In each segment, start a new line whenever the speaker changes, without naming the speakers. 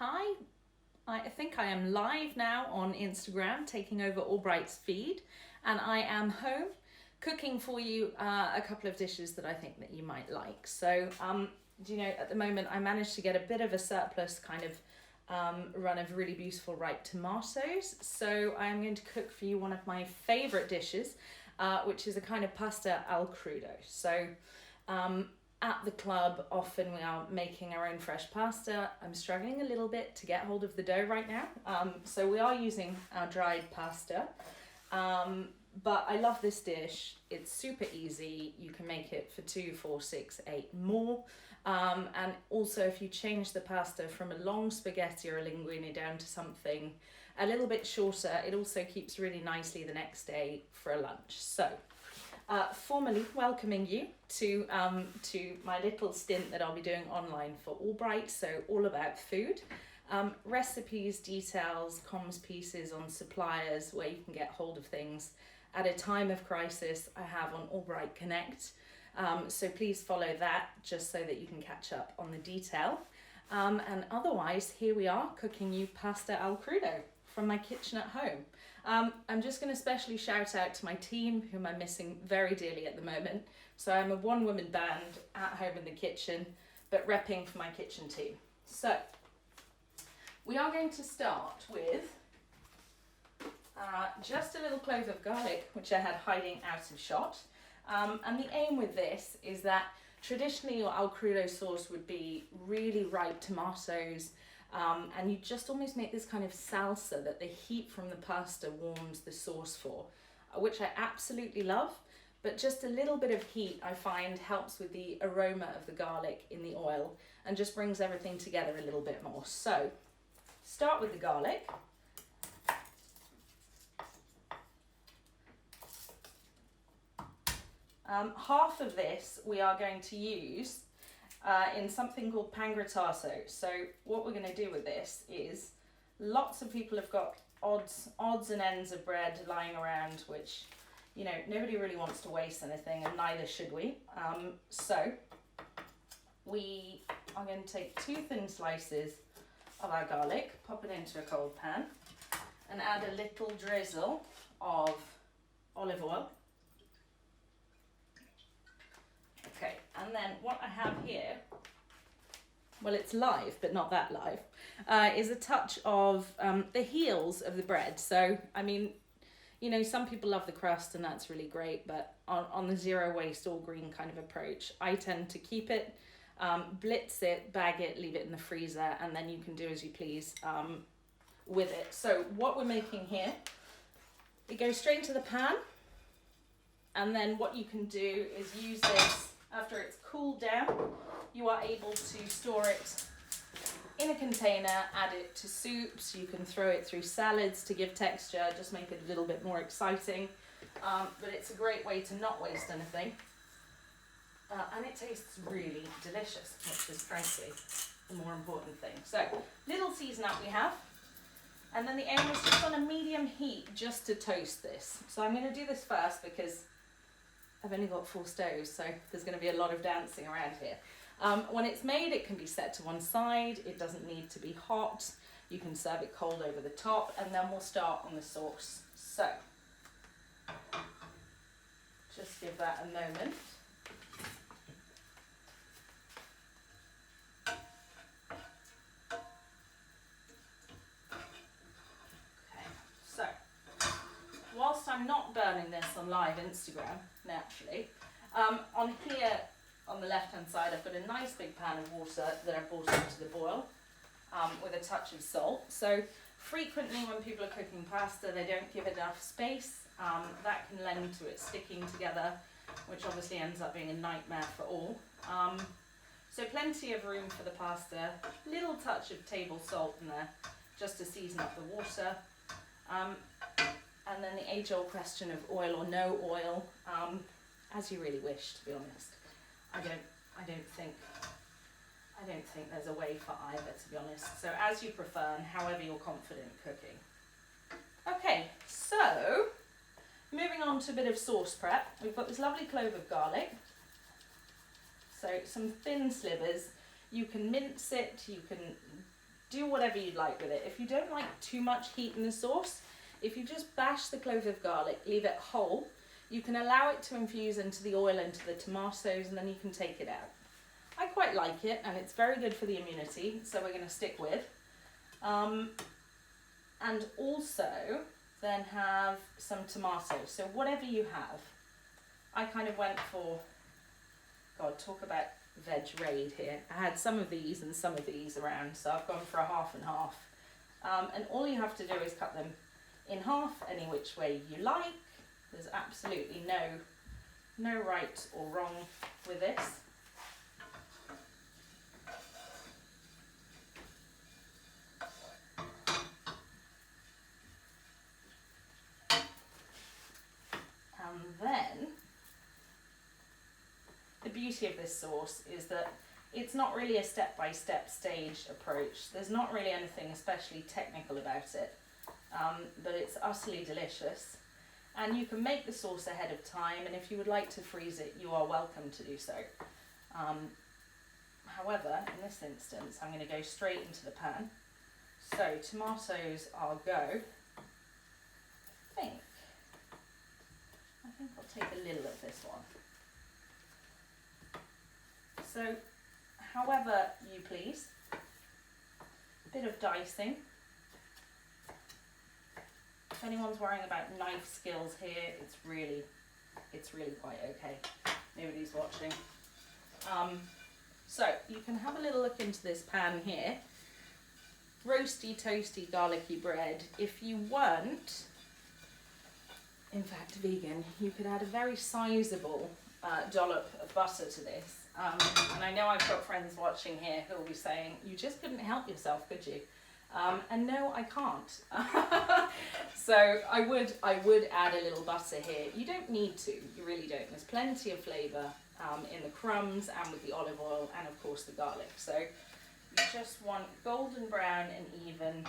Hi, I think I am live now on Instagram, taking over AllBright's feed, and I am home cooking for you a couple of dishes that I think that you might like. So, at the moment I managed to get a bit of a surplus kind of run of really beautiful ripe tomatoes. So I'm going to cook for you one of my favourite dishes, which is a kind of pasta al crudo. So, at the club, often we are making our own fresh pasta. I'm struggling a little bit to get hold of the dough right now. So we are using our dried pasta. But I love this dish. It's super easy. You can make it for 2, 4, 6, 8 more. And also if you change the pasta from a long spaghetti or a linguine down to something a little bit shorter, it also keeps really nicely the next day for a lunch. So, formally welcoming you to my little stint that I'll be doing online for AllBright, so all about food. Recipes, details, comms pieces on suppliers, where you can get hold of things at a time of crisis, I have on AllBright Connect. So please follow that just so that you can catch up on the detail. And otherwise, here we are cooking you pasta al crudo from my kitchen at home. I'm just going to specially shout out to my team, whom I'm missing very dearly at the moment. So I'm a one-woman band at home in the kitchen, but repping for my kitchen team. So we are going to start with just a little clove of garlic, which I had hiding out of shot. And the aim with this is that traditionally your al crudo sauce would be really ripe tomatoes, and you just almost make this kind of salsa that the heat from the pasta warms the sauce for, which I absolutely love. But just a little bit of heat I find helps with the aroma of the garlic in the oil and just brings everything together a little bit more. So start with the garlic. Half of this we are going to use in something called pangrattato. So what we're going to do with this is, lots of people have got odds and ends of bread lying around, which, nobody really wants to waste anything, and neither should we. So we are going to take 2 thin slices of our garlic, pop it into a cold pan, and add a little drizzle of olive oil. Okay, and then what I have here, well, it's live, but not that live, is a touch of the heels of the bread. So, some people love the crust, and that's really great, but on the zero waste, all green kind of approach, I tend to keep it, blitz it, bag it, leave it in the freezer, and then you can do as you please with it. So what we're making here, it goes straight into the pan, and then what you can do is use this. After it's cooled down, you are able to store it in a container, add it to soups, you can throw it through salads to give texture, just make it a little bit more exciting. But it's a great way to not waste anything. And it tastes really delicious, which is frankly the more important thing. So, little season up we have. And then the aim is just on a medium heat just to toast this. So I'm going to do this first because I've only got 4 stoves, so there's going to be a lot of dancing around here. When it's made, it can be set to one side. It doesn't need to be hot. You can serve it cold over the top, and then we'll start on the sauce. So, just give that a moment. Okay, so whilst I'm not burning this on live Instagram, naturally, on here on the left hand side I've got a nice big pan of water that I've brought into the boil with a touch of salt. So frequently when people are cooking pasta, they don't give it enough space. That can lend to it sticking together, which obviously ends up being a nightmare for all. So plenty of room for the pasta, little touch of table salt in there just to season up the water. And then the age-old question of oil or no oil, as you really wish, to be honest. I don't think there's a way for either, to be honest. So as you prefer, and however you're confident cooking. Okay, so moving on to a bit of sauce prep. We've got this lovely clove of garlic. So some thin slivers. You can mince it, you can do whatever you'd like with it. If you don't like too much heat in the sauce, if you just bash the clove of garlic, leave it whole, you can allow it to infuse into the oil, into the tomatoes, and then you can take it out. I quite like it, and it's very good for the immunity, so we're going to stick with. And also then have some tomatoes. So whatever you have. I kind of went for, God, talk about veg raid here. I had some of these and some of these around, so I've gone for a half and half. And all you have to do is cut them in half any which way you like. There's absolutely no right or wrong with this. And then the beauty of this sauce is that it's not really a step-by-step staged approach. There's not really anything especially technical about it, but it's utterly delicious. And you can make the sauce ahead of time, and if you would like to freeze it, you are welcome to do so. However, in this instance, I'm going to go straight into the pan. So tomatoes, I'll go, I think I'll take a little of this one. So, however you please, a bit of dicing. If anyone's worrying about knife skills here, it's really quite okay. Nobody's watching. So you can have a little look into this pan here. Roasty, toasty, garlicky bread. If you weren't, in fact, vegan, you could add a very sizable dollop of butter to this. And I know I've got friends watching here who will be saying, you just couldn't help yourself, could you? And no, I can't. So I would add a little butter here. You don't need to, you really don't. There's plenty of flavour in the crumbs and with the olive oil and of course the garlic. So you just want golden brown and even.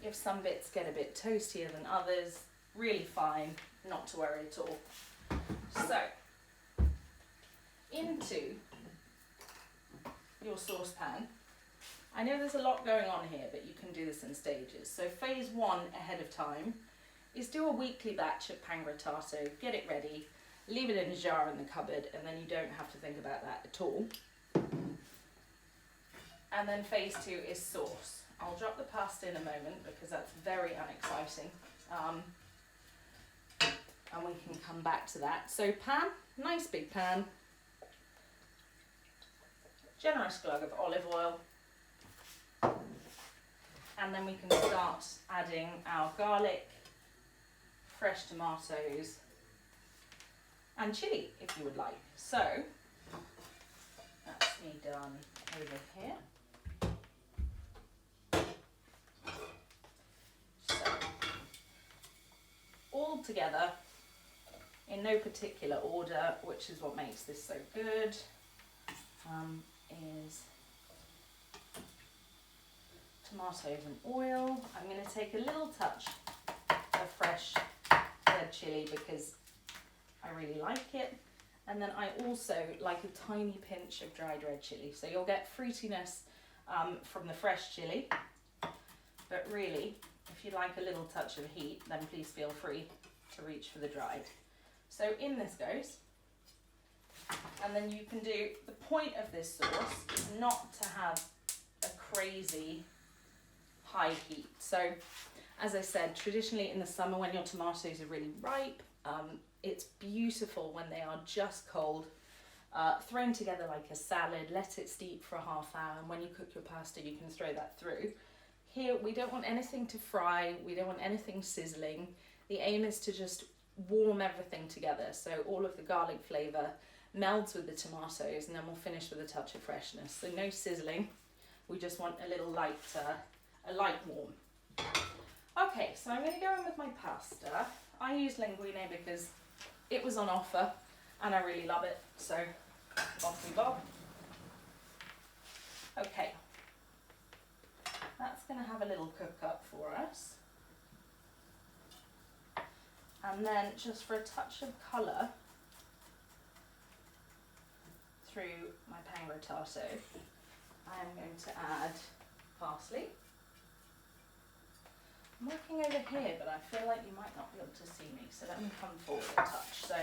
If some bits get a bit toastier than others, really fine, not to worry at all. So into your saucepan. I know there's a lot going on here, but you can do this in stages. So phase one ahead of time is do a weekly batch of pan grattato, get it ready, leave it in a jar in the cupboard, and then you don't have to think about that at all. And then phase two is sauce. I'll drop the pasta in a moment because that's very unexciting. And we can come back to that. So pan, nice big pan, generous glug of olive oil, and then we can start adding our garlic, fresh tomatoes, and chilli if you would like. So that's me done over here. So all together in no particular order, which is what makes this so good, is tomatoes and oil. I'm going to take a little touch of fresh red chilli because I really like it, and then I also like a tiny pinch of dried red chilli. So you'll get fruitiness from the fresh chilli, but really if you like a little touch of heat, then please feel free to reach for the dried. So in this goes. And then you can do, the point of this sauce is not to have a crazy high heat. So as I said, traditionally in the summer when your tomatoes are really ripe, it's beautiful when they are just cold, thrown together like a salad, let it steep for a half hour, and when you cook your pasta you can throw that through. Here we don't want anything to fry, we don't want anything sizzling. The aim is to just warm everything together, so all of the garlic flavour melds with the tomatoes, and then we'll finish with a touch of freshness. So no sizzling, we just want a little light, a light warm. Okay, so I'm going to go in with my pasta. I use linguine because it was on offer and I really love it, so off we bob. Okay, that's going to have a little cook up for us. And then just for a touch of colour through my pan grattato, I am going to add parsley. I'm working over here, but I feel like you might not be able to see me, so let me come forward a touch. So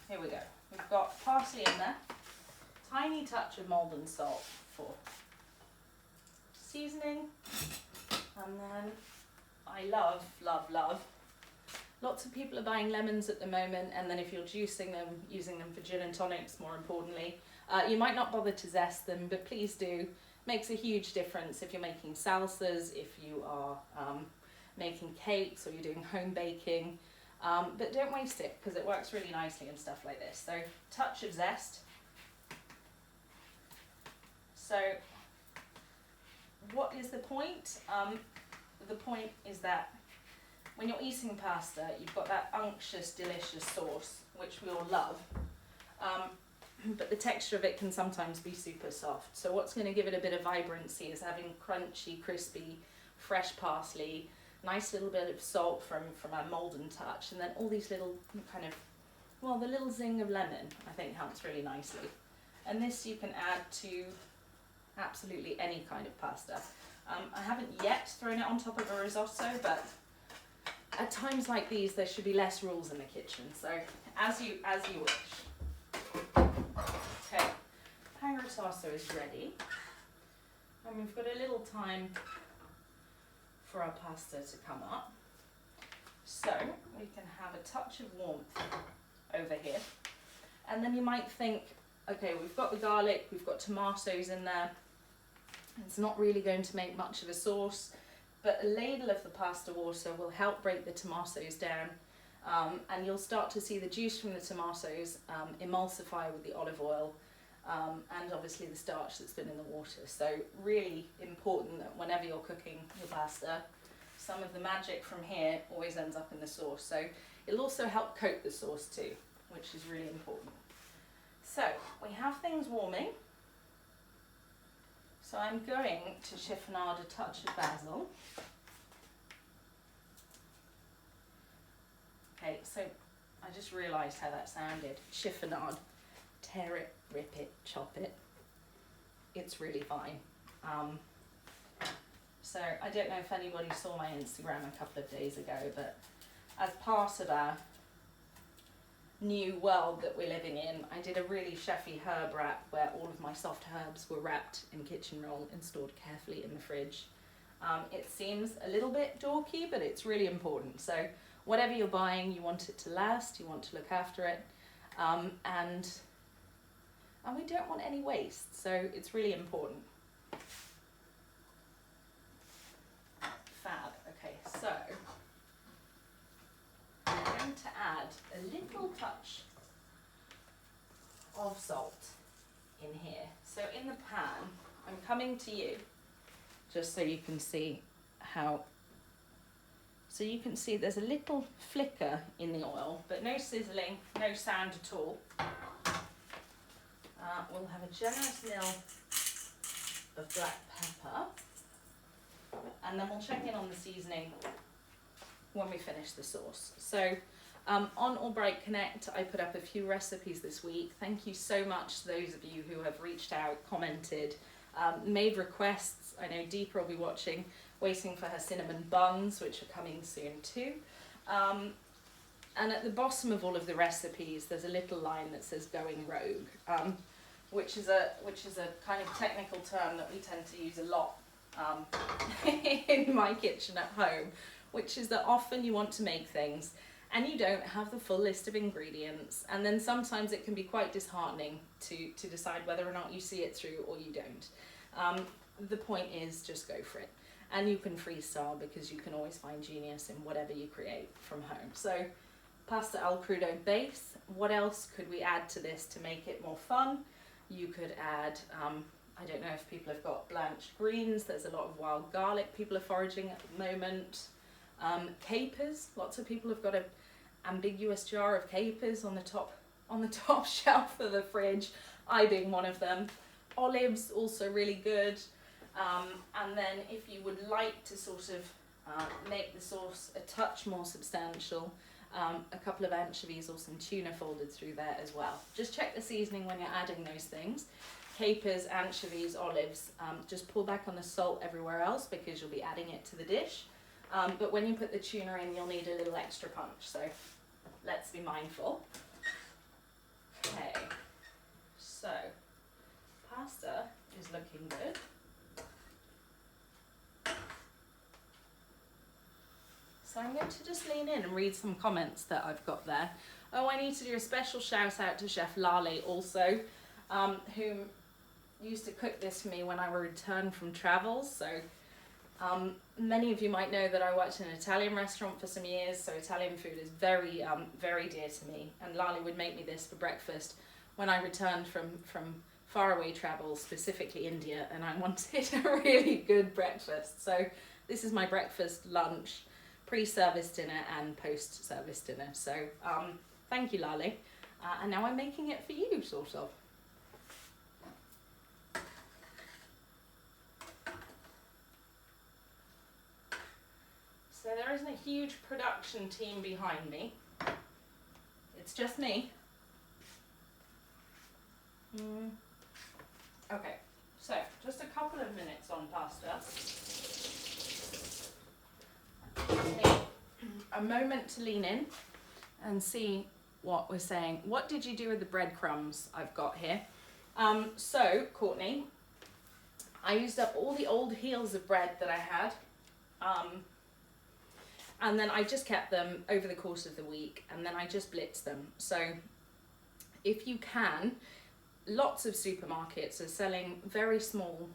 here we go. We've got parsley in there, tiny touch of Maldon salt for seasoning, and then I love, love, love. Lots of people are buying lemons at the moment, and then if you're juicing them, using them for gin and tonics, more importantly, you might not bother to zest them, but please do. Makes a huge difference if you're making salsas, if you are making cakes, or you're doing home baking. But don't waste it, because it works really nicely and stuff like this. So, touch of zest. So, what is the point? The point is that when you're eating pasta, you've got that unctuous, delicious sauce, which we all love, but the texture of it can sometimes be super soft. So what's going to give it a bit of vibrancy is having crunchy, crispy, fresh parsley, nice little bit of salt from our Maldon touch, and then all these little kind of, well, the little zing of lemon, I think, helps really nicely. And this you can add to absolutely any kind of pasta. I haven't yet thrown it on top of a risotto, but at times like these, there should be less rules in the kitchen, so as you wish. Okay, pangrattato is ready, and we've got a little time for our pasta to come up. So we can have a touch of warmth over here, and then you might think, okay, we've got the garlic, we've got tomatoes in there. It's not really going to make much of a sauce, but a ladle of the pasta water will help break the tomatoes down, and you'll start to see the juice from the tomatoes emulsify with the olive oil, and obviously the starch that's been in the water. So really important that whenever you're cooking your pasta, some of the magic from here always ends up in the sauce. So it'll also help coat the sauce too, which is really important. So we have things warming. So I'm going to chiffonade a touch of basil. Okay, so I just realised how that sounded. Chiffonade. Tear it, rip it, chop it. It's really fine. So I don't know if anybody saw my Instagram a couple of days ago, but as part of our new world that we're living in, I did a really chefy herb wrap where all of my soft herbs were wrapped in kitchen roll and stored carefully in the fridge. It seems a little bit dorky, but it's really important. So whatever you're buying, you want it to last, you want to look after it, and we don't want any waste, so it's really important. Fab. Okay, so I'm going to add a little touch of salt in here. So in the pan, I'm coming to you just so you can see how, so you can see there's a little flicker in the oil, but no sizzling, no sound at all. We'll have a generous mill of black pepper, and then we'll check in on the seasoning when we finish the sauce. So on AllBright Connect, I put up a few recipes this week. Thank you so much to those of you who have reached out, commented, made requests. I know Deepa will be watching, waiting for her cinnamon buns, which are coming soon too. And at the bottom of all of the recipes, there's a little line that says "going rogue," which is a kind of technical term that we tend to use a lot in my kitchen at home, which is that often you want to make things and you don't have the full list of ingredients, and then sometimes it can be quite disheartening to decide whether or not you see it through or you don't. The point is, just go for it, and you can freestyle because you can always find genius in whatever you create from home. So pasta al crudo base. What else could we add to this to make it more fun? You could add, I don't know if people have got blanched greens. There's a lot of wild garlic people are foraging at the moment. Capers. Lots of people have got an ambiguous jar of capers on the top shelf of the fridge. I being one of them. Olives, also really good. And then if you would like to sort of make the sauce a touch more substantial, a couple of anchovies or some tuna folded through there as well. Just check the seasoning when you're adding those things. Capers, anchovies, olives, just pull back on the salt everywhere else because you'll be adding it to the dish. But when you put the tuna in, you'll need a little extra punch, so let's be mindful. Okay, so pasta is looking good. So I'm going to just lean in and read some comments that I've got there. Oh, I need to do a special shout out to Chef Lali also, who used to cook this for me when I returned from travels. So many of you might know that I worked in an Italian restaurant for some years, so Italian food is very, very dear to me. And Lali would make me this for breakfast when I returned from faraway travel, specifically India, and I wanted a really good breakfast. So this is my breakfast, lunch, pre-service dinner and post-service dinner. So thank you, Lali. And now I'm making it for you, sort of. So there isn't a huge production team behind me. It's just me. Okay, so just a couple of minutes on pasta. Take a moment to lean in and see what we're saying. What did you do with the breadcrumbs I've got here? So, Courtney, I used up all the old heels of bread that I had. And then I just kept them over the course of the week, and then I just blitzed them. So if you can, lots of supermarkets are selling very small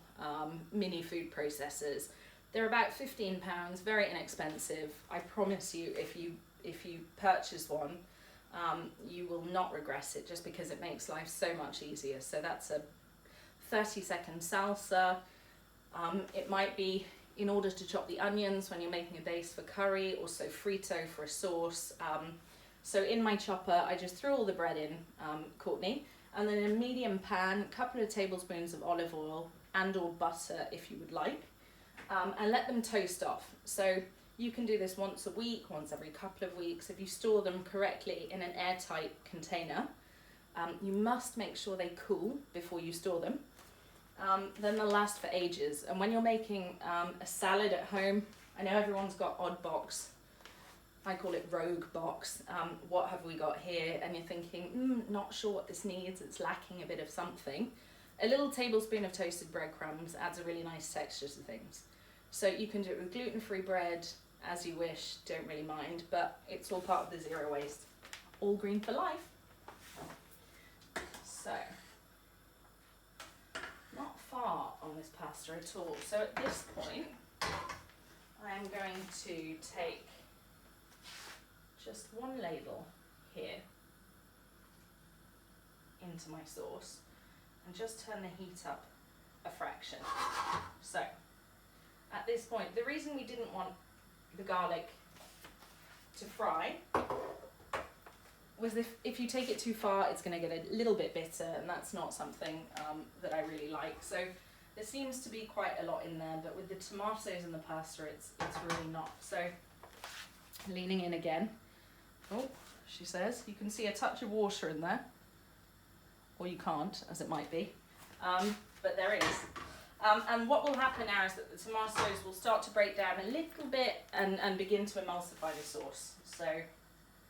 mini food processors. They're about £15, very inexpensive. I promise you, if you purchase one, you will not regret it, just because it makes life so much easier. So that's a 30-second salsa. It might be in order to chop the onions when you're making a base for curry, or sofrito for a sauce. So in my chopper, I just threw all the bread in, Courtney, and then in a medium pan, a couple of tablespoons of olive oil and or butter if you would like, and let them toast off. So you can do this once a week, once every couple of weeks. If you store them correctly in an airtight container, you must make sure they cool before you store them. Then they'll last for ages. And when you're making a salad at home, I know everyone's got odd box. I call it rogue box. What have we got here? And you're thinking, not sure what this needs. It's lacking a bit of something. A little tablespoon of toasted breadcrumbs adds a really nice texture to things. So you can do it with gluten-free bread, as you wish, don't really mind, but it's all part of the zero waste. All green for life. So, not far on this pasta at all. So at this point, I am going to take just one ladle here into my sauce and just turn the heat up a fraction. So at this point, the reason we didn't want the garlic to fry was if you take it too far, it's going to get a little bit bitter, and that's not something that I really like. So there seems to be quite a lot in there, but with the tomatoes and the pasta, it's really not. So leaning in again. Oh, she says, you can see a touch of water in there, or you can't, as it might be, but there is. And what will happen now is that the tomatoes will start to break down a little bit and begin to emulsify the sauce. So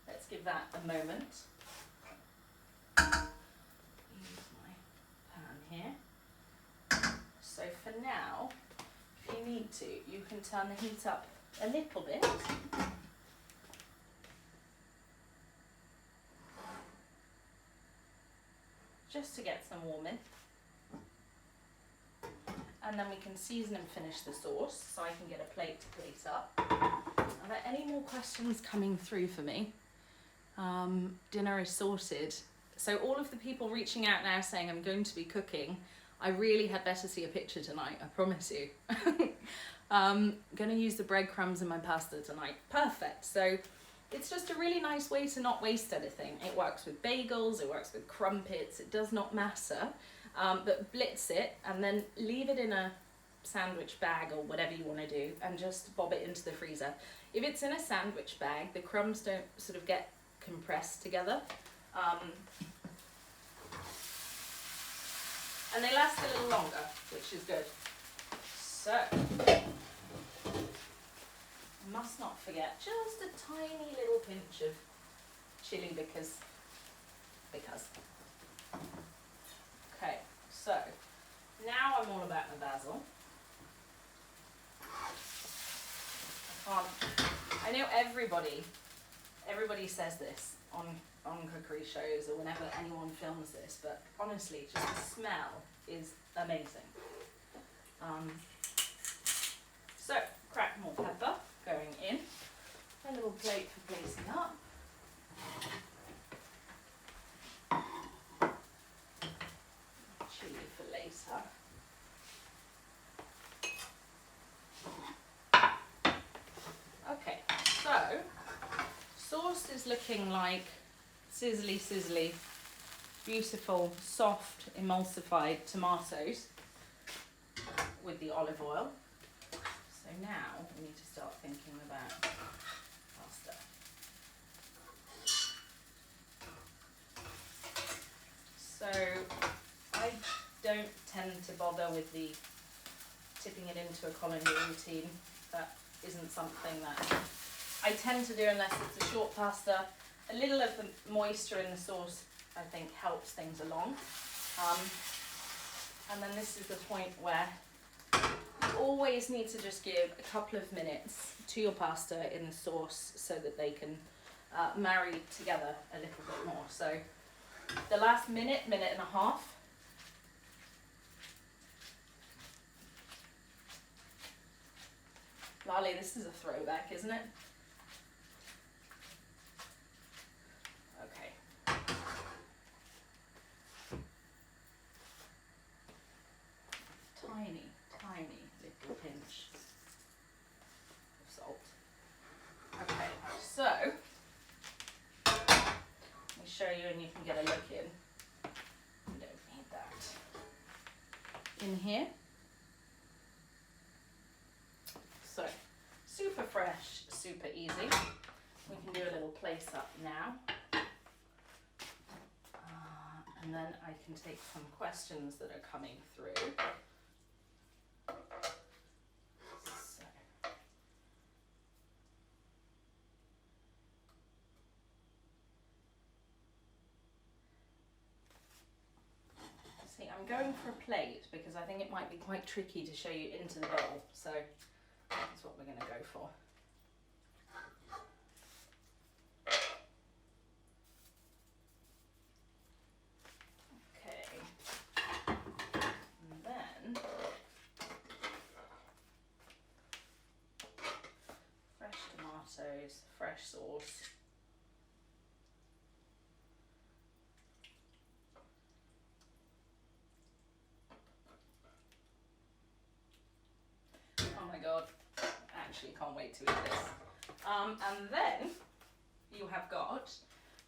let's give that a moment. Use my pan here. So for now, if you need to, you can turn the heat up a little bit. Just to get some warm in. And then we can season and finish the sauce, so I can get a plate to plate up. Are there any more questions coming through for me? Dinner is sorted. So all of the people reaching out now saying I'm going to be cooking, I really had better see a picture tonight, I promise you. Going to use the breadcrumbs in my pasta tonight. Perfect. So it's just a really nice way to not waste anything. It works with bagels, it works with crumpets, it does not matter. But blitz it and then leave it in a sandwich bag or whatever you want to do, and just bob it into the freezer. If it's in a sandwich bag, the crumbs don't sort of get compressed together. And they last a little longer, which is good. So, I forget just a tiny little pinch of chili because. Okay, so now I'm all about my basil. I know everybody says this on cookery shows or whenever anyone films this, but honestly, just the smell is amazing. So, cracked more pepper going in, a little plate for placing up. Chili for later. Okay, so sauce is looking like sizzly, beautiful, soft, emulsified tomatoes with the olive oil. So now we need to start thinking about pasta. So I don't tend to bother with the tipping it into a colander routine. That isn't something that I tend to do unless it's a short pasta. A little of the moisture in the sauce, I think, helps things along. And then this is the point where you always need to just give a couple of minutes to your pasta in the sauce so that they can marry together a little bit more. So the last minute and a half, Lali, this is a throwback, isn't it? Okay. Tiny little pinch of salt. Okay, so let me show you and you can get a look in. You don't need that in here. So, super fresh, super easy. We can do a little place up now. And then I can take some questions that are coming through. So. See, I'm going for a plate because I think it might be quite tricky to show you into the bowl. So that's what we're going to go for. Fresh sauce. Oh my god, I actually can't wait to eat this. And then you have got,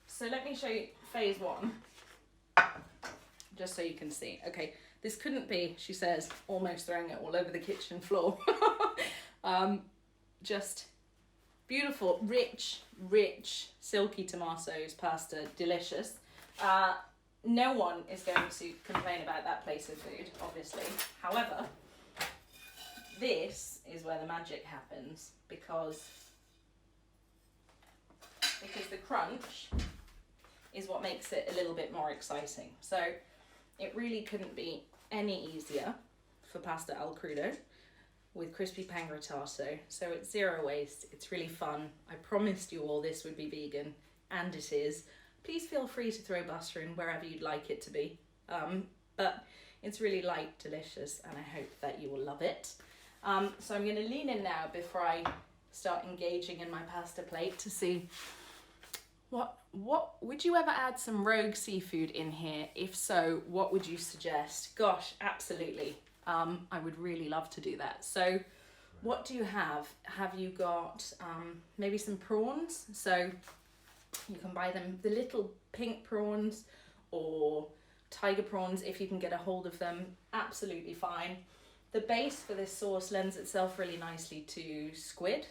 so let me show you phase one, just so you can see. Okay, this couldn't be, she says, almost throwing it all over the kitchen floor. Just beautiful, rich, silky tomatoes, pasta, delicious. No one is going to complain about that place of food, obviously. However, this is where the magic happens because the crunch is what makes it a little bit more exciting. So it really couldn't be any easier for pasta al crudo with crispy pan grattato. So it's zero waste, it's really fun. I promised you all this would be vegan, and it is. Please feel free to throw butter in wherever you'd like it to be. But it's really light, delicious, and I hope that you will love it. So I'm gonna lean in now before I start engaging in my pasta plate to see what would you ever add some rogue seafood in here? If so, what would you suggest? Gosh, absolutely. I would really love to do that. So what do you have? Have you got maybe some prawns? So you can buy them, the little pink prawns or tiger prawns if you can get a hold of them, absolutely fine. The base for this sauce lends itself really nicely to squid,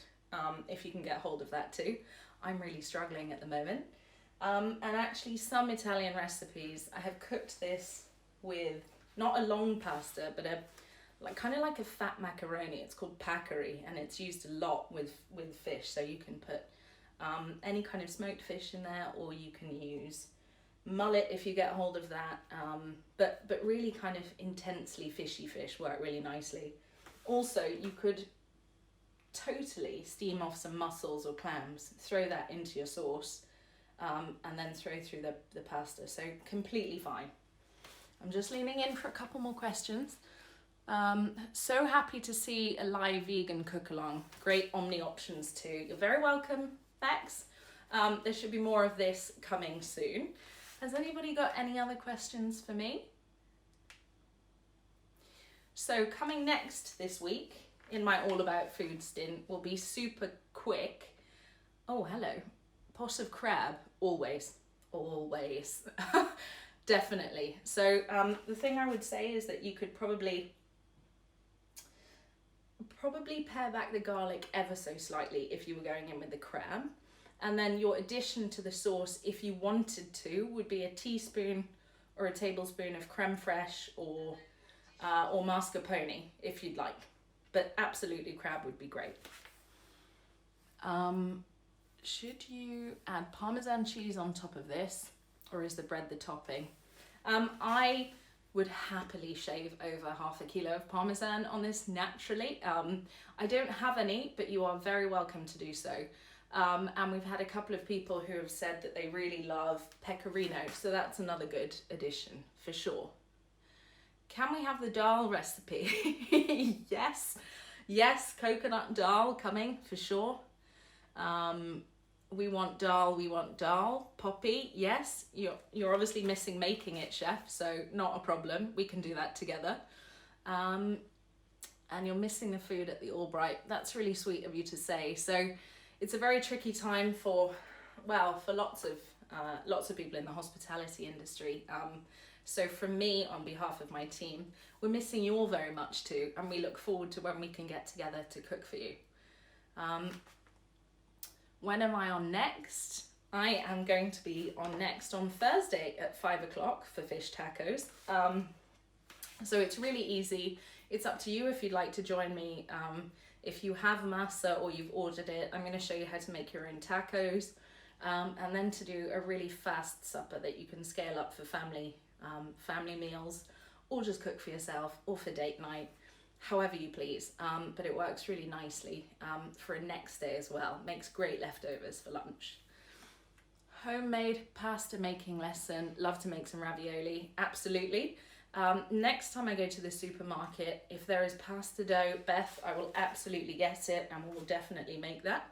if you can get hold of that too. I'm really struggling at the moment. And actually some Italian recipes, I have cooked this with not a long pasta, but a like kind of like a fat macaroni. It's called packery, and it's used a lot with fish. So you can put any kind of smoked fish in there, or you can use mullet if you get hold of that. But really kind of intensely fishy fish work really nicely. Also, you could totally steam off some mussels or clams, throw that into your sauce, and then throw through the pasta. So completely fine. I'm just leaning in for a couple more questions. So happy to see a live vegan cook along. Great Omni options too. You're very welcome, Bex. There should be more of this coming soon. Has anybody got any other questions for me? So coming next this week in my All About Food stint will be super quick. Oh, hello. Pot of crab, always. Definitely. So the thing I would say is that you could probably pare back the garlic ever so slightly if you were going in with the crab. And then your addition to the sauce, if you wanted to, would be a teaspoon or a tablespoon of creme fraiche or mascarpone if you'd like. But absolutely crab would be great. Should you add Parmesan cheese on top of this, or is the bread the topping? I would happily shave over half a kilo of Parmesan on this naturally. I don't have any, but you are very welcome to do so. And we've had a couple of people who have said that they really love pecorino, so that's another good addition for sure. Can we have the dal recipe? Yes, coconut dal coming for sure. We want dal. Poppy, yes, you're obviously missing making it, chef, so not a problem. We can do that together. And you're missing the food at the AllBright. That's really sweet of you to say. So it's a very tricky time for lots of people in the hospitality industry. So from me, on behalf of my team, we're missing you all very much too, and we look forward to when we can get together to cook for you. When am I on next? I am going to be on next on Thursday at 5 o'clock for fish tacos. So it's really easy. It's up to you if you'd like to join me. If you have masa or you've ordered it, I'm going to show you how to make your own tacos, and then to do a really fast supper that you can scale up for family meals, or just cook for yourself, or for date night, however you please. But it works really nicely for a next day as well. Makes great leftovers for lunch. Homemade pasta making lesson. Love to make some ravioli, absolutely. Next time I go to the supermarket, if there is pasta dough, Beth, I will absolutely get it, and we'll definitely make that.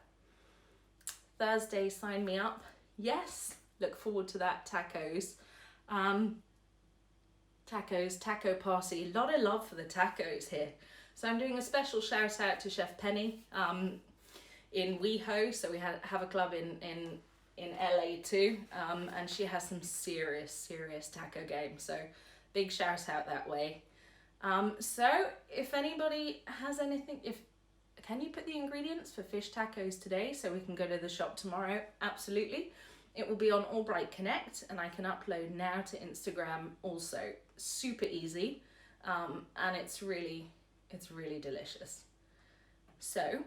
Thursday, sign me up. Yes, look forward to that. Tacos. Taco party. A lot of love for the tacos here. So I'm doing a special shout out to Chef Penny in WeHo. So we have a club in LA too, and she has some serious taco game. So big shout out that way. So if anybody has anything, can you put the ingredients for fish tacos today so we can go to the shop tomorrow? Absolutely. It will be on AllBright Connect, and I can upload now to Instagram also. Super easy, and it's really delicious. So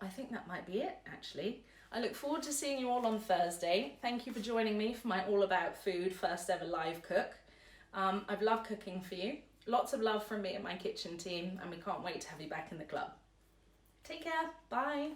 I think that might be it, actually. I look forward to seeing you all on Thursday. Thank you for joining me for my All About Food first ever live cook. I've loved cooking for you. Lots of love from me and my kitchen team, and we can't wait to have you back in the club. Take care. Bye.